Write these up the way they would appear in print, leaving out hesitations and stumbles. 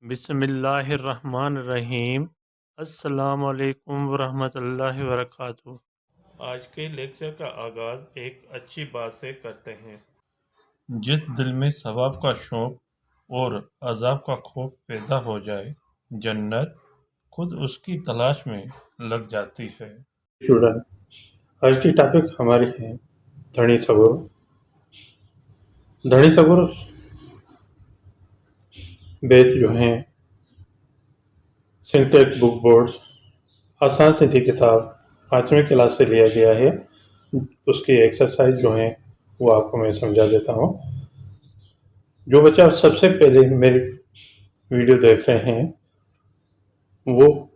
बिस्मिल्लाहिर्रहमानिर्रहीम। अस्सलाम वालेकुम वरहमतुल्लाहि वबरकातुहू। आज के लेक्चर का आगाज़ एक अच्छी बात से करते हैं। जिस दिल में सवाब का शौक़ और अज़ाब का खौफ पैदा हो जाए, जन्नत खुद उसकी तलाश में लग जाती है। स्टूडेंट, आज की टॉपिक हमारी है धनी सगुर। धनी सगुर बेस जो हैं सिंटेक्स बुक बोर्ड्स आसान सिंधी किताब 5वीं क्लास से लिया गया है। उसकी एक्सरसाइज जो है वो आपको मैं समझा देता हूँ। जो बच्चा सबसे पहले मेरी वीडियो देख रहे हैं वो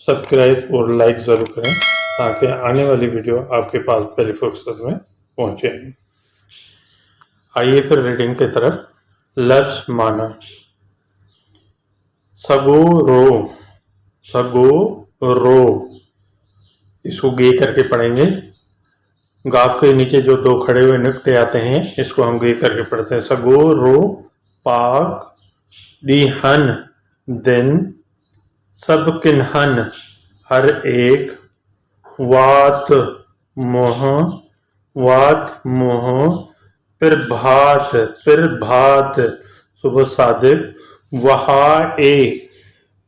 सब्सक्राइब और लाइक ज़रूर करें ताकि आने वाली वीडियो आपके पास पहले फुर्सत में पहुँचे। आइए फिर रीडिंग की तरफ। लफ्ज़ माना। सगोरो, सगोरो, इसको गे करके पढ़ेंगे। गाफ के नीचे जो दो खड़े हुए नुक्ते आते हैं इसको हम गे करके पढ़ते हैं। सगोरो पाक दीहन दिन सब किन्हन हर एक वात मोह प्रभात सुबह सादिक वहाए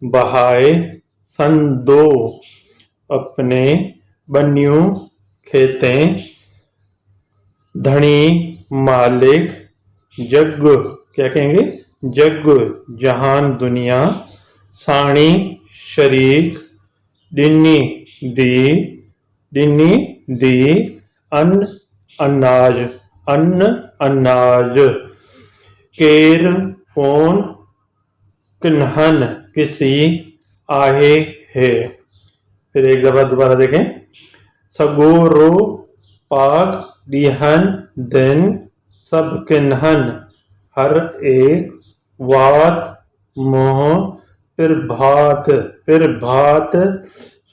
बहाए संदो अपने बन्यू खेतें धनी मालिक जग क्या कहेंगे जग जहान दुनिया साणी शरीक डिन्नी दी अन्न अनाज केर कौन किन्हन किसी आहे है। फिर एक दफा दोबारा देखें। सगोरो पाक दिहन दिन सब किन्हन हर एक वात मोह प्रभात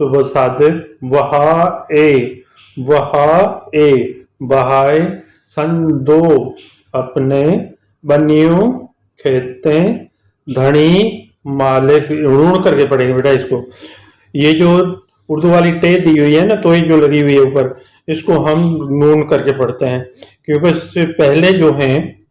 सुबह सादिक वहाए बहाए संदो अपने बनियों खेतें धनी मालिक। ऋण करके पढ़ेंगे बेटा इसको। ये जो उर्दू वाली टे दी हुई है ना, तो ये जो लगी हुई है ऊपर, इसको हम नून करके पढ़ते हैं क्योंकि इससे पहले जो हैं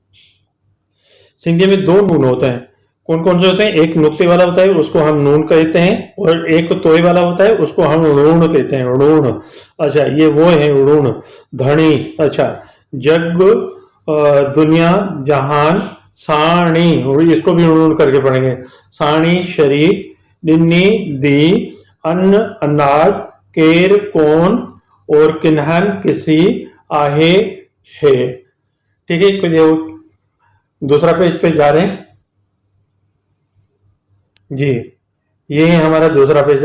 सिंधी में दो नून होते हैं। कौन कौन से होते हैं? एक नुक्ते वाला होता है उसको हम नून कहते हैं और एक तोय वाला होता है उसको हम ऋण कहते हैं। ऋण, अच्छा ये वो है ऋण। धनी, अच्छा जग दुनिया जहान साणी, इसको भी ऋण करके पढ़ेंगे। साणी शरीक डिन्नी दी अन्न अनाज केर कौन और किन्हन किसी आहे है। ठीक है, दूसरा पेज पे जा रहे हैं जी। ये है हमारा दूसरा पेज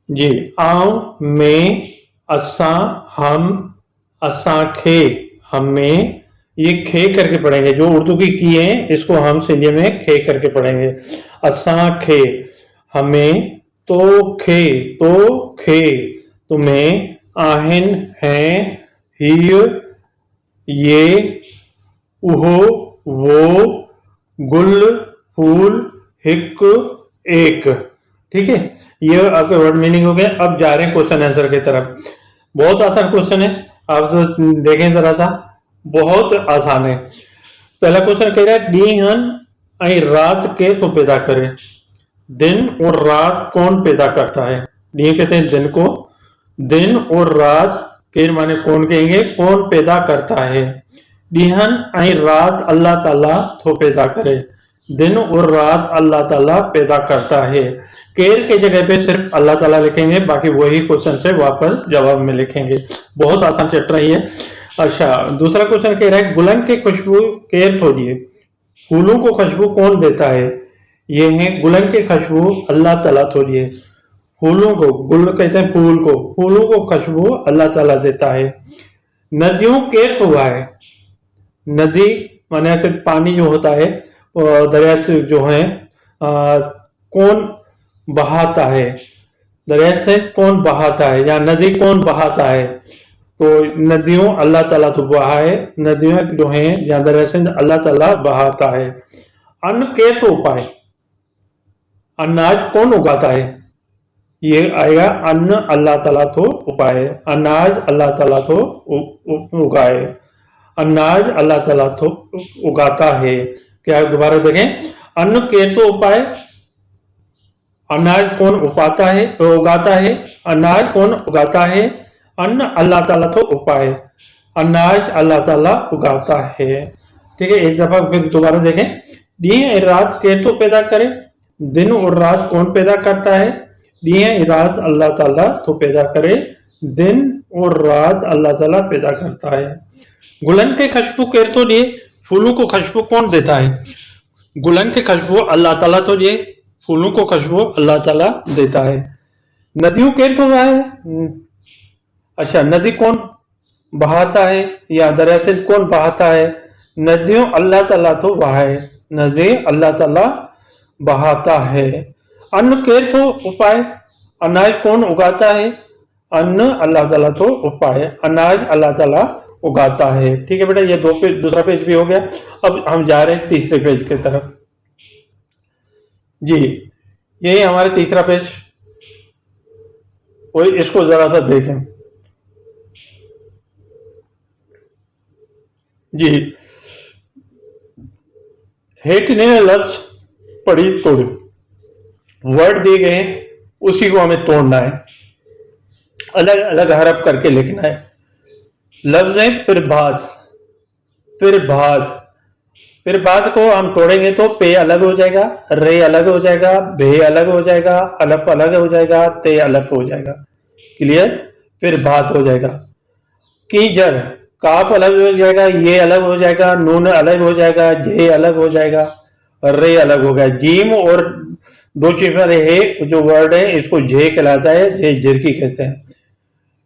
जी। आओ में असा हम असा खे हमें, ये खे करके पढ़ेंगे। जो उर्दू की है इसको हम सिंधी में खे करके पढ़ेंगे। असा खे हमें तो खे तुम्हें आहिन हैं ही ये उहो वो गुल फूल हिक एक। ठीक है, ये आपके वर्ड मीनिंग हो गया। अब जा रहे हैं क्वेश्चन आंसर की तरफ। बहुत आसान क्वेश्चन है, आप देखें जरा सा, बहुत आसान है। पहला क्वेश्चन कह रहा है डीहन आई रात के तो पैदा करे। दिन और रात कौन पैदा करता है? डी कहते हैं दिन को, दिन और रात के माने कौन कहेंगे, कौन पैदा करता है। डीहन आई रात अल्लाह ताला तो पैदा करे। दिन और रात अल्लाह ताला पैदा करता है। केर के जगह पे सिर्फ अल्लाह ताला लिखेंगे, बाकी वही क्वेश्चन से वापस जवाब में लिखेंगे। बहुत आसान चैप्टर है ये। अच्छा, दूसरा क्वेश्चन कह रहा है गुलन की खुशबू केर थोड़िए। फूलों को खुशबू कौन देता है? ये है गुलन की खुशबू अल्लाह ताला थोड़िए। फूलों को, गुल कहते हैं फूल को, फूलों को खुशबू अल्लाह ताला देता है। नदियों केर हुआ है। नदी माने कि पानी जो होता है दरिया से जो है कौन बहाता है, दरिया से कौन बहाता है या नदी कौन बहाता है? तो नदियों अल्लाह ताला तो बहाए, नदियां जो हैं या दरिया सिंध अल्लाह ताला बहाता है। अन्न के तो उपाय, अनाज कौन उगाता है? ये आएगा अन्न अल्लाह ताला तो उपाय, अनाज अल्लाह ताला तो उगाए, अनाज अल्लाह ताला तो उगाता है। क्या दोबारा देखें, अन्न के तो उपाय, अनाज कौन उगाता है, अनाज कौन उगाता है, अन्न अल्लाह ताला तो उपाय, अनाज अल्लाह ताला उगाता है। ठीक है, एक दफा फिर दोबारा देखें, दिन और रात के तो पैदा करे, दिन और रात कौन पैदा करता है? दिन रात अल्लाह ताला तो पैदा करे, दिन और रात अल्लाह ताला पैदा करता है। गुलन के खुशबू के तो दिए, फूलों को खुशबू कौन देता है? गुलन के खुशबू अल्लाह ताला तो दिए, फूलों को खुशबू अल्लाह ताला देता है। नदियों के तो है, अच्छा नदी कौन बहाता है या दरिया से कौन बहाता है? नदियों अल्लाह ताला तो बहाए, नदी अल्लाह ताला बहाता है। अन्न के तो उपाय, अनाज कौन उगाता है? अन्न अल्लाह ताला तो उपाय, अनाज अल्लाह ताला उगाता है। ठीक है बेटा, ये दूसरा पेज भी हो गया। अब हम जा रहे हैं तीसरे पेज की तरफ। जी, यही हमारे तीसरा पेज, और इसको जरा सा देखें। जी, हेठ ने लफ्ज पढ़ी तोड़ी, वर्ड दिए गए हैं, उसी को हमें तोड़ना है, अलग अलग हरफ करके लिखना है। लफ्ज है प्रभात, प्रभात, प्रभात को हम तोड़ेंगे तो पे अलग हो जाएगा, रे अलग हो जाएगा, भे अलग हो जाएगा, अलफ अलग हो जाएगा, ते अलफ हो जाएगा। क्लियर? प्रभात हो जाएगा। कीजर, काफ अलग हो जाएगा, ये अलग हो जाएगा, नून अलग हो जाएगा, जे अलग हो जाएगा, रे अलग हो गया। जीम और दो चीज वाले है जो वर्ड है, इसको जे कहलाता है, जे जिरकी कहते हैं,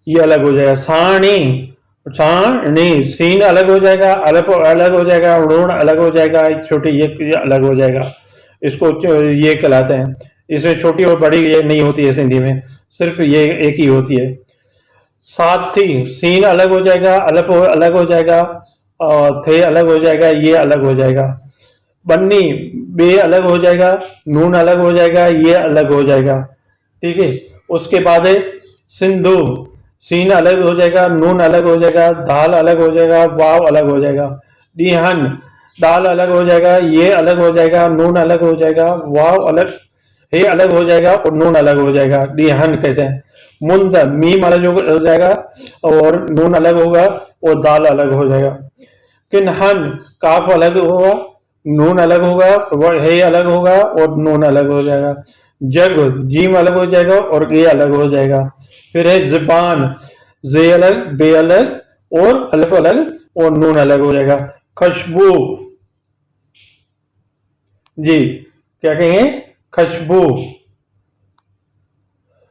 ये अलग हो जाएगा। साणी, साणी, सीन अलग हो जाएगा, अलफ अलग हो जाएगा, ऋण अलग हो जाएगा, छोटी ये अलग हो जाएगा, इसको ये कहलाते हैं। इसमें छोटी और बड़ी ये नहीं होती है सिंधी में, सिर्फ ये एक ही होती है। साथी, सीन अलग हो जाएगा, अलफ अलग हो जाएगा, और थे अलग हो जाएगा, ये अलग हो जाएगा। बन्नी, बे अलग हो जाएगा, नून अलग हो जाएगा, ये अलग हो जाएगा। ठीक है, उसके बाद है सिंधु, सीन अलग हो जाएगा, नून अलग हो जाएगा, दाल अलग हो जाएगा, वाव अलग हो जाएगा। दिहन, दाल अलग हो जाएगा, ये अलग हो जाएगा, नून अलग हो जाएगा, वाव अलग, हे अलग हो जाएगा और नून अलग हो जाएगा, दिहन कहते हैं। मुंद, मीम अलग हो जाएगा और नून अलग होगा और दाल अलग हो जाएगा। किन्हन, काफ अलग होगा, नून अलग होगा, हे अलग होगा और नून अलग हो जाएगा। जग, जीम अलग हो जाएगा और ये अलग हो जाएगा। फिर है ज़बान, जे अलग, बे अलग और अलिफ अलग और नून अलग हो जाएगा। खुशबू, जी क्या कहेंगे? खुशबू,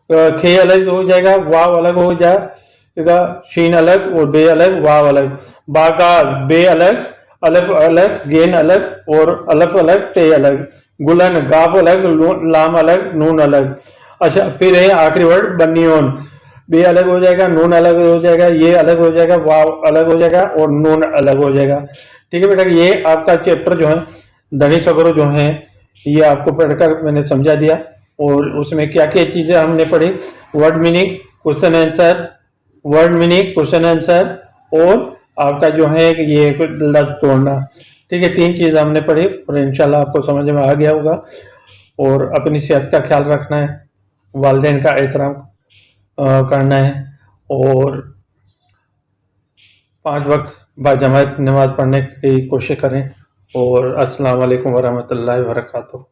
खे अलग हो जाएगा, वाव अलग हो जाएगा, शीन अलग और बे अलग, वाव अलग। बागार, बे अलग, अलफ अलग, गेन अलग और अलफ अलग, ते अलग। गुलन, गाफ अलग, लाम अलग, नून अलग। अच्छा, फिर है आखिरी वर्ड बनियोन, बे अलग हो जाएगा, नून अलग हो जाएगा, ये अलग हो जाएगा, वाव अलग हो जाएगा और नून अलग हो जाएगा। ठीक है बेटा, ये आपका चैप्टर जो है धनी सगरो जो है, ये आपको पढ़कर मैंने समझा दिया। और उसमें क्या क्या चीजें हमने पढ़ी, word meaning, question answer, word meaning, question answer, और आपका जो है ये लफ्ज तोड़ना। ठीक है, 3 चीज हमने पढ़ी और इंशाल्लाह आपको समझ में आ गया होगा। और अपनी सेहत का ख्याल रखना है, वालिदैन का एहतराम करना है, और 5 वक्त बाजमात नमाज पढ़ने की कोशिश करें। और अस्सलाम वालेकुम वरहमतुल्लाहि वबरकातुहू।